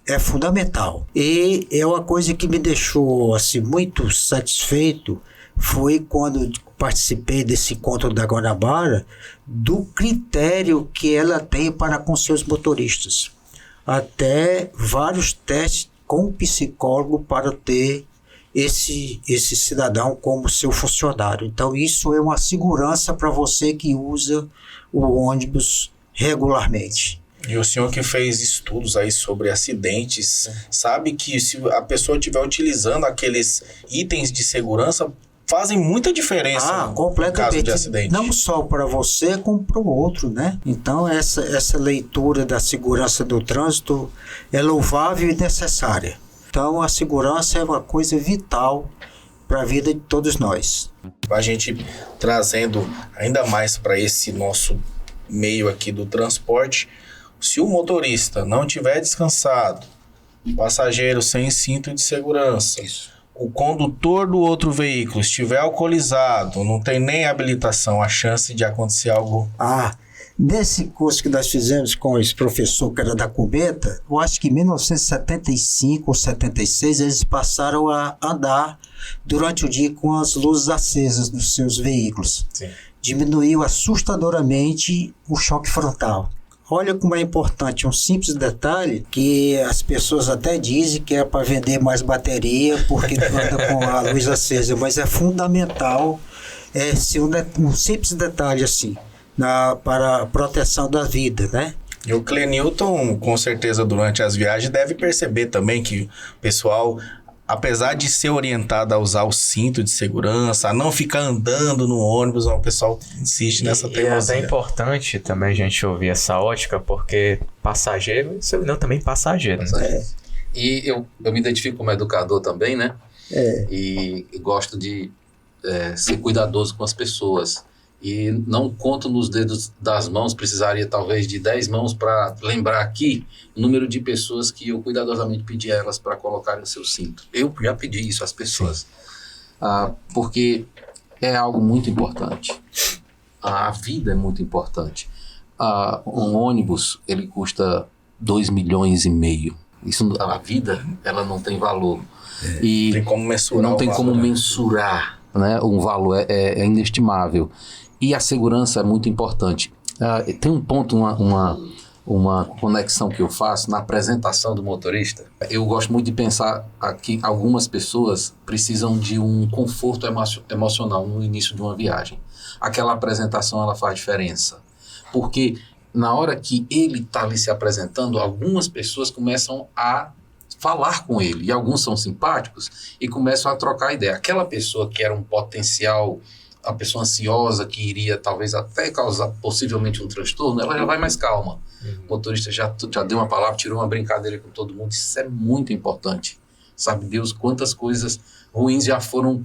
é fundamental. E é uma coisa que me deixou assim, muito satisfeito, foi quando participei desse encontro da Guanabara, do critério que ela tem para com seus motoristas. Até vários testes com o psicólogo para ter esse cidadão como seu funcionário. Então isso é uma segurança para você que usa o ônibus regularmente. E o senhor que fez estudos aí sobre acidentes, sabe que se a pessoa estiver utilizando aqueles itens de segurança, fazem muita diferença no caso de acidente. Não só para você, como para o outro, né? Então essa leitura da segurança do trânsito é louvável e necessária. Então, a segurança é uma coisa vital para a vida de todos nós. A gente trazendo ainda mais para esse nosso meio aqui do transporte, se o motorista não tiver descansado, o passageiro sem cinto de segurança, o condutor do outro veículo estiver alcoolizado, não tem nem habilitação, a chance de acontecer algo... Nesse curso que nós fizemos com esse professor que era da Cometa, eu acho que em 1975 ou 76 eles passaram a andar durante o dia com as luzes acesas dos seus veículos. Diminuiu assustadoramente o choque frontal. Olha como é importante, um simples detalhe que as pessoas até dizem que é para vender mais bateria porque anda com a luz acesa, mas é fundamental um simples detalhe assim. Para a proteção da vida, né? E o Clenilton, com certeza, durante as viagens, deve perceber também que o pessoal, apesar de ser orientado a usar o cinto de segurança, a não ficar andando no ônibus, o pessoal insiste nessa teimosia. E é importante também a gente ouvir essa ótica, porque passageiro, não também passageiro. Né? E eu me identifico como educador também, né? E gosto de ser cuidadoso com as pessoas. E não conto nos dedos das mãos, precisaria talvez de 10 mãos para lembrar aqui o número de pessoas que eu cuidadosamente pedi a elas para colocarem o seu cinto. Eu já pedi isso às pessoas, porque é algo muito importante. A vida é muito importante. Um ônibus, ele custa 2,5 milhões. Isso, a vida, ela não tem valor. E tem como mensurar não tem como mensurar, né? Um valor é inestimável. E a segurança é muito importante. Tem um ponto, uma conexão que eu faço na apresentação do motorista. Eu gosto muito de pensar que algumas pessoas precisam de um conforto emocional no início de uma viagem. Aquela apresentação, ela faz diferença. Porque na hora que ele está ali se apresentando, algumas pessoas começam a falar com ele, e alguns são simpáticos e começam a trocar ideia. Aquela pessoa que era um potencial, a pessoa ansiosa, que iria talvez até causar possivelmente um transtorno, ela já vai mais calma. O motorista já deu uma palavra, tirou uma brincadeira com todo mundo. Isso é muito importante. Sabe Deus quantas coisas ruins já foram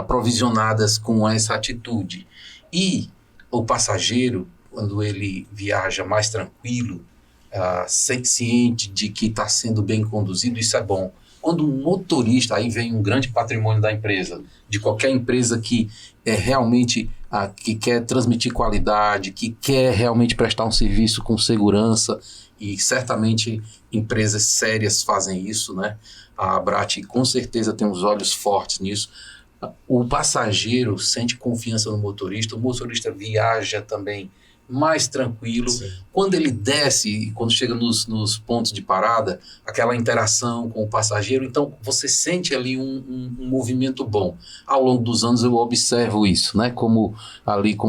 provisionadas com essa atitude. E o passageiro, quando ele viaja mais tranquilo, ciente de que está sendo bem conduzido, isso é bom. Quando um motorista, aí vem um grande patrimônio da empresa, de qualquer empresa que realmente que quer transmitir qualidade, que quer realmente prestar um serviço com segurança, e certamente empresas sérias fazem isso, né? A Abrat com certeza tem os olhos fortes nisso. O passageiro sente confiança no motorista, o motorista viaja também mais tranquilo. Sim. Quando ele desce e quando chega nos pontos de parada, aquela interação com o passageiro, então você sente ali um movimento bom. Ao longo dos anos eu observo isso, né? Como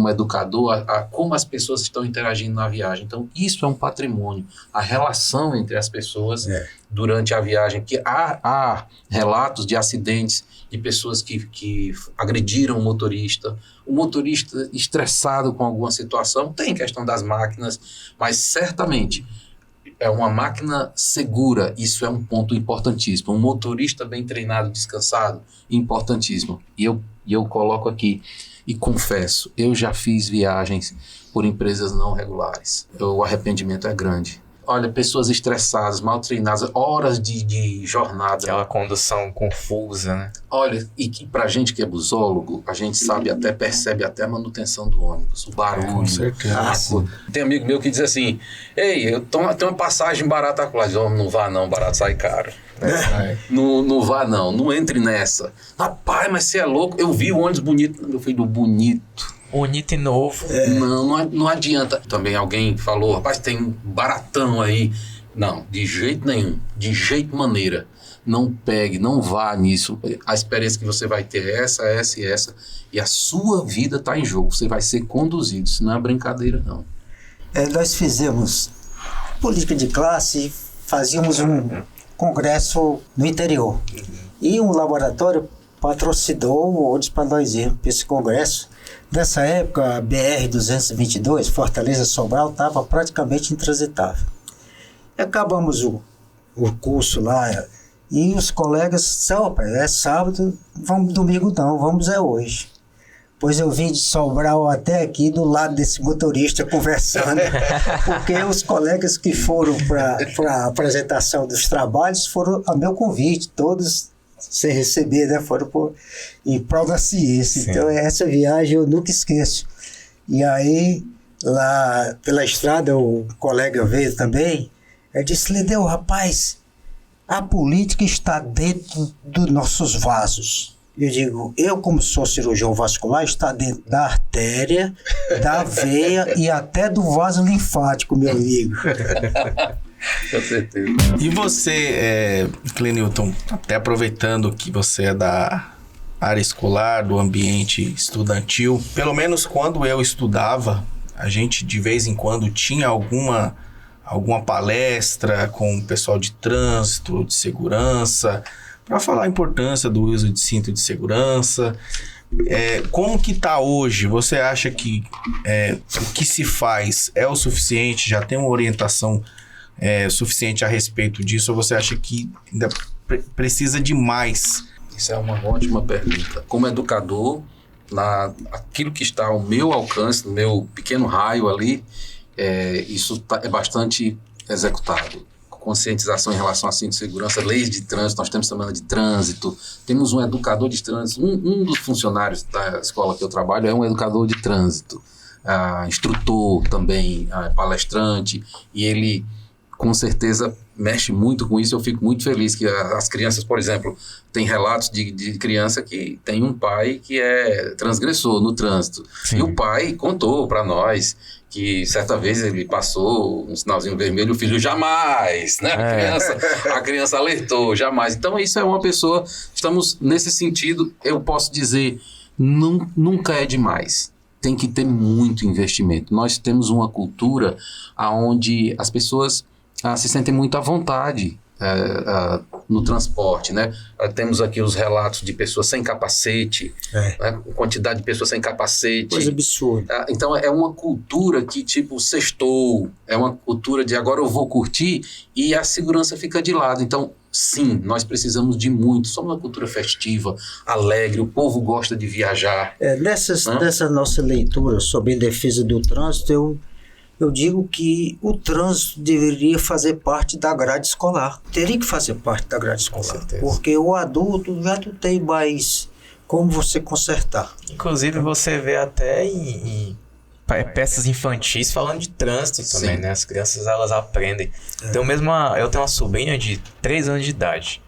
educador, como as pessoas estão interagindo na viagem. Então isso é um patrimônio, a relação entre as pessoas durante a viagem, que há relatos de acidentes, de pessoas que agrediram o motorista estressado com alguma situação. Tem questão das máquinas, mas certamente é uma máquina segura, isso é um ponto importantíssimo. Um motorista bem treinado, descansado, importantíssimo. E eu coloco aqui e confesso, eu já fiz viagens por empresas não regulares. O arrependimento é grande. Olha, pessoas estressadas, mal treinadas, horas de jornada. Aquela condução confusa, né? Olha, e que pra gente que é busólogo, a gente percebe até a manutenção do ônibus, o barulho. Com certeza. Tem amigo meu que diz assim, ei, eu tenho uma passagem barata lá. Diz, não vá não, barato sai caro. Não vá não entre nessa. Rapaz, mas você é louco, eu vi o ônibus bonito. Meu filho, bonito. Bonito e novo. Não adianta. Também alguém falou, rapaz, tem um baratão aí. Não, de jeito nenhum, de jeito maneira. Não pegue, não vá nisso. A experiência que você vai ter é essa e essa. E a sua vida está em jogo. Você vai ser conduzido. Isso não é brincadeira, não. Nós fizemos política de classe, fazíamos um congresso no interior. E um laboratório patrocinou o ônibus para nós irmos para esse congresso. Nessa época, a BR-222, Fortaleza-Sobral, estava praticamente intransitável. Acabamos o curso lá e os colegas disseram, é sábado, vamos domingo não, vamos hoje. Pois eu vim de Sobral até aqui do lado desse motorista conversando, porque os colegas que foram para a apresentação dos trabalhos foram a meu convite, todos sem receber, né? Foram em prol da ciência. Sim. Então essa viagem eu nunca esqueço. E aí, lá pela estrada, o colega veio também, ele disse, Lideu, rapaz, a política está dentro dos nossos vasos. Eu digo, eu como sou cirurgião vascular, está dentro da artéria, da veia e até do vaso linfático, meu amigo. Com certeza. E você, Clenilton, até aproveitando que você é da área escolar, do ambiente estudantil, pelo menos quando eu estudava, a gente de vez em quando tinha alguma palestra com o pessoal de trânsito, de segurança, para falar a importância do uso de cinto de segurança. Como que está hoje? Você acha que o que se faz é o suficiente? Já tem uma orientação suficiente a respeito disso, ou você acha que ainda precisa de mais? Isso é uma ótima pergunta. Como educador, aquilo que está ao meu alcance, no meu pequeno raio ali, isso é bastante executado. Conscientização em relação a cinto de segurança, leis de trânsito, nós temos semana de trânsito, temos um educador de trânsito, um dos funcionários da escola que eu trabalho é um educador de trânsito, instrutor também, palestrante, e ele com certeza mexe muito com isso. Eu fico muito feliz que as crianças, por exemplo, tem relatos de criança que tem um pai que é transgressor no trânsito. Sim. E o pai contou para nós que certa vez ele passou um sinalzinho vermelho, o filho jamais, né? A criança alertou, jamais. Então isso é uma pessoa, estamos nesse sentido, eu posso dizer, nunca é demais. Tem que ter muito investimento. Nós temos uma cultura onde as pessoas se sentem muito à vontade no transporte, né? Temos aqui os relatos de pessoas sem capacete, né? Quantidade de pessoas sem capacete. Coisa absurda. Então é uma cultura que tipo sextou, é uma cultura de agora eu vou curtir e a segurança fica de lado. Então sim, nós precisamos de muito. Somos uma cultura festiva, alegre, o povo gosta de viajar. Nessa nossa leitura sobre a defesa do trânsito, eu digo que o trânsito deveria fazer parte da grade escolar. Teria que fazer parte da grade escolar. Com certeza. Porque o adulto já não tem mais como você consertar. Inclusive, você vê até em peças infantis falando de trânsito também, né? As crianças, elas aprendem. Eu tenho uma sobrinha de 3 anos de idade.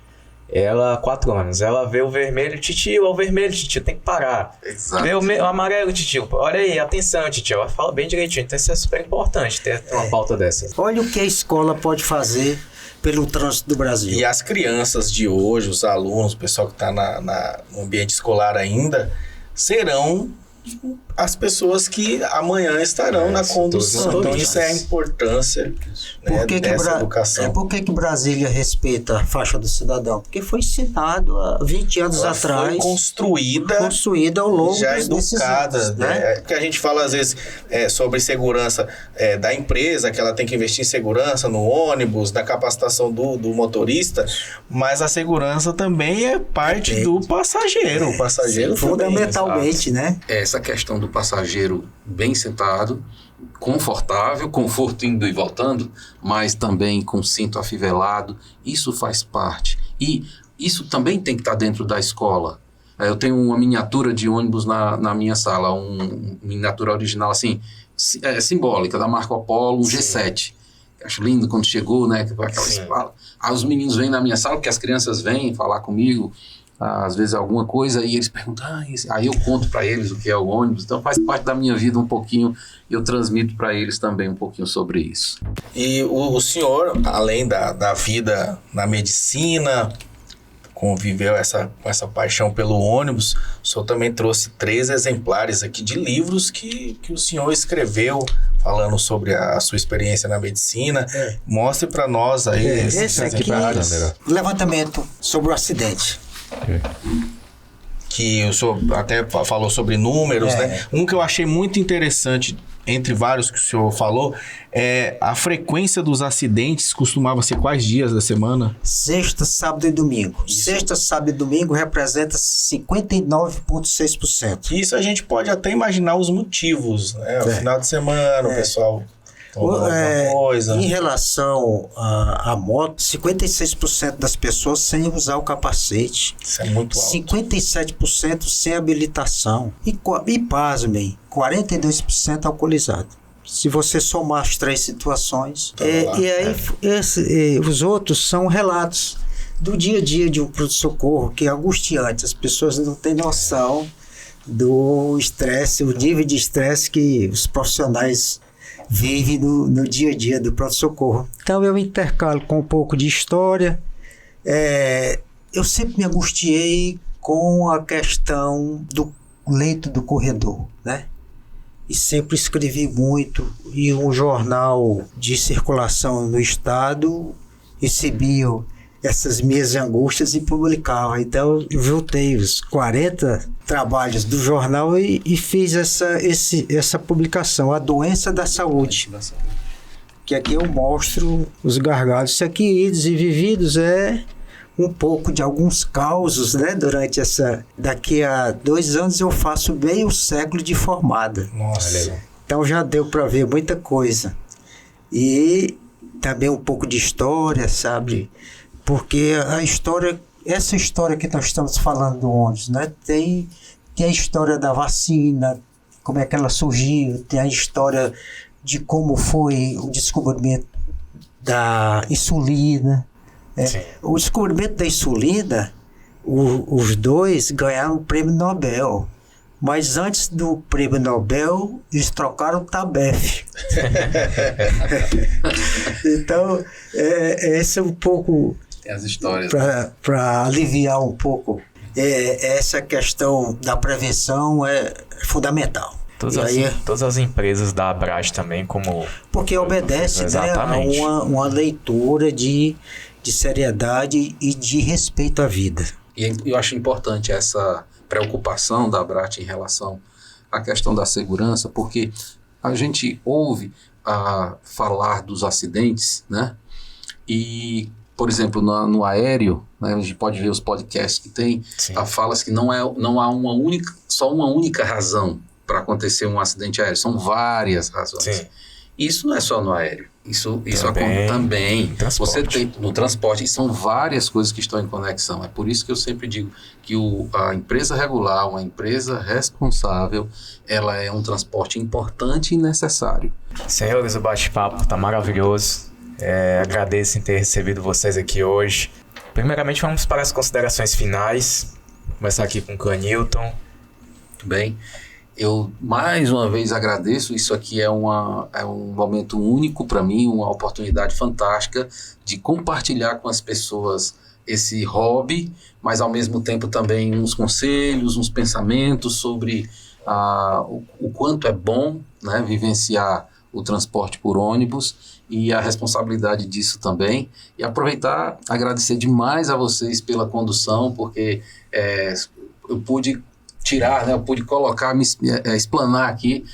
Ela, 4 anos, ela vê o vermelho, titio, é o vermelho, titio, tem que parar. Exato. Vê o amarelo, titio, olha aí, atenção, titio. Ela fala bem direitinho, então isso é super importante, ter uma pauta dessa. Olha o que a escola pode fazer pelo trânsito do Brasil. E as crianças de hoje, os alunos, o pessoal que está no ambiente escolar ainda, serão as pessoas que amanhã estarão na condução. Então isso é a importância, né, dessa educação. Por que Brasília respeita a faixa do cidadão? Porque foi ensinado há 20 anos atrás. Foi construída ao longo já desses educada, anos, né? Porque a gente fala às vezes sobre segurança da empresa, que ela tem que investir em segurança no ônibus, na capacitação do motorista, mas a segurança também é parte do passageiro. O passageiro fundamentalmente, né? Essa questão do passageiro bem sentado, confortável, conforto indo e voltando, mas também com cinto afivelado, isso faz parte. E isso também tem que estar dentro da escola. Eu tenho uma miniatura de ônibus na minha sala, uma miniatura original assim, simbólica, da Marco Polo, um G7. Acho lindo quando chegou, né? Aquela escala. Aí os meninos vêm na minha sala, porque as crianças vêm falar comigo, às vezes alguma coisa, e eles perguntam, aí eu conto para eles o que é o ônibus, então faz parte da minha vida um pouquinho, e eu transmito para eles também um pouquinho sobre isso. E o senhor, além da vida na medicina, conviveu com essa paixão pelo ônibus, o senhor também trouxe 3 exemplares aqui de livros que o senhor escreveu, falando sobre a sua experiência na medicina. Mostre para nós aí esses exemplares. Levantamento sobre o acidente. Que o senhor até falou sobre números, né? Um que eu achei muito interessante, entre vários que o senhor falou, é a frequência dos acidentes costumava ser quais dias da semana? Sexta, sábado e domingo. Isso. Sexta, sábado e domingo representa 59,6%. Isso a gente pode até imaginar os motivos, né? O final de semana, o pessoal tomando alguma coisa. Em relação à moto, 56% das pessoas sem usar o capacete. Isso é muito alto. 57% sem habilitação. E pasmem, 42% alcoolizado. Se você somar as 3 situações. Os outros são relatos do dia a dia de um pronto-socorro, que é angustiante. As pessoas não têm noção do estresse, o nível de estresse que os profissionais vivem no dia a dia do pronto-socorro. Então eu intercalo com um pouco de história. Eu sempre me angustiei com a questão do leito do corredor, né? E sempre escrevi muito, e um jornal de circulação no estado recebia essas minhas angústias e publicava. Então eu juntei os 40 trabalhos do jornal e fiz essa publicação, A Doença da Saúde, que aqui eu mostro os gargalos. Isso aqui, idos e vividos, é um pouco de alguns causos, né? Durante daqui a 2 anos eu faço meio século de formada. Nossa. Então já deu para ver muita coisa. E também um pouco de história, sabe? Porque essa história que nós estamos falando do ônibus, né? Tem a história da vacina, como é que ela surgiu, tem a história de como foi o descobrimento da insulina. Sim. O descobrimento da insulina, os dois ganharam o prêmio Nobel. Mas antes do prêmio Nobel, eles trocaram o Tabef. Então, esse é um pouco... Tem as histórias. Para aliviar um pouco, essa questão da prevenção é fundamental. Todas as empresas da Abrat também, como... Porque obedece, né, a uma leitura de seriedade e de respeito à vida. E eu acho importante essa preocupação da Abrat em relação à questão da segurança, porque a gente ouve falar dos acidentes, né? E, por exemplo, no aéreo, né, a gente pode ver os podcasts que tem, falas que não há só uma única razão para acontecer um acidente aéreo, são várias razões. Sim. Isso não é só no aéreo, isso também você tem no transporte, e são várias coisas que estão em conexão. É por isso que eu sempre digo que a empresa regular, uma empresa responsável, ela é um transporte importante e necessário. Senhores, o bate-papo está maravilhoso. Agradeço em ter recebido vocês aqui hoje. Primeiramente, vamos para as considerações finais. Vou começar aqui com o Clenilton. Muito bem. Eu, mais uma vez, agradeço. Isso aqui é um momento único para mim, uma oportunidade fantástica de compartilhar com as pessoas esse hobby, mas, ao mesmo tempo, também uns conselhos, uns pensamentos sobre o quanto é bom, né, vivenciar o transporte por ônibus e a responsabilidade disso também. E aproveitar, agradecer demais a vocês pela condução, porque eu pude tirar, né, eu pude colocar, explanar aqui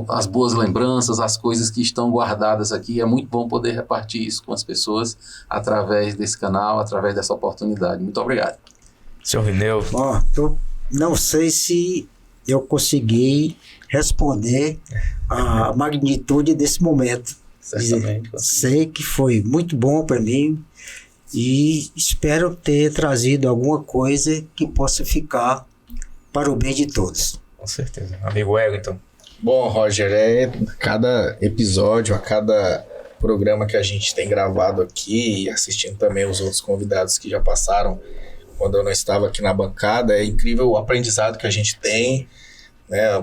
as boas lembranças, as coisas que estão guardadas aqui. É muito bom poder repartir isso com as pessoas através desse canal, através dessa oportunidade. Muito obrigado. Senhor Rineu. Eu não sei se eu consegui responder a magnitude desse momento. Certamente. Sei que foi muito bom para mim e espero ter trazido alguma coisa que possa ficar para o bem de todos. Com certeza. Amigo Wellington. Bom, Roger, a cada episódio, a cada programa que a gente tem gravado aqui e assistindo também os outros convidados que já passaram quando eu não estava aqui na bancada, é incrível o aprendizado que a gente tem, né?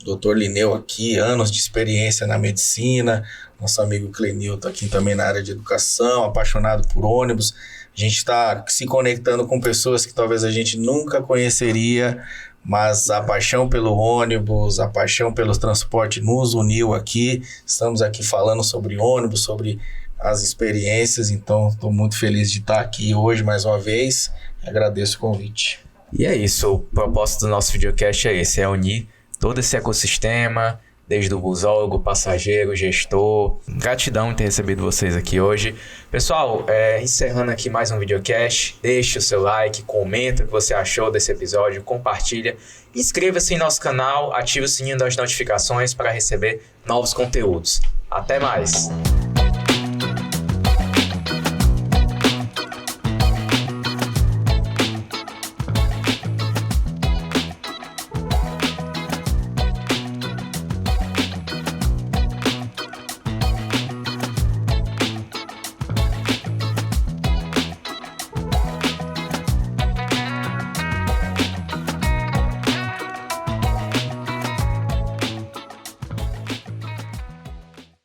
O Dr. Lineu aqui, anos de experiência na medicina, nosso amigo Clenilton aqui também na área de educação, apaixonado por ônibus. A gente está se conectando com pessoas que talvez a gente nunca conheceria, mas a paixão pelo ônibus, a paixão pelo transporte nos uniu aqui. Estamos aqui falando sobre ônibus, sobre as experiências, então estou muito feliz de estar aqui hoje mais uma vez. Agradeço o convite. E é isso, o propósito do nosso videocast é esse, é unir todo esse ecossistema, desde o busólogo, passageiro, gestor. Gratidão em ter recebido vocês aqui hoje. Pessoal, encerrando aqui mais um videocast, deixe o seu like, comenta o que você achou desse episódio, compartilha, inscreva-se em nosso canal, ative o sininho das notificações para receber novos conteúdos. Até mais!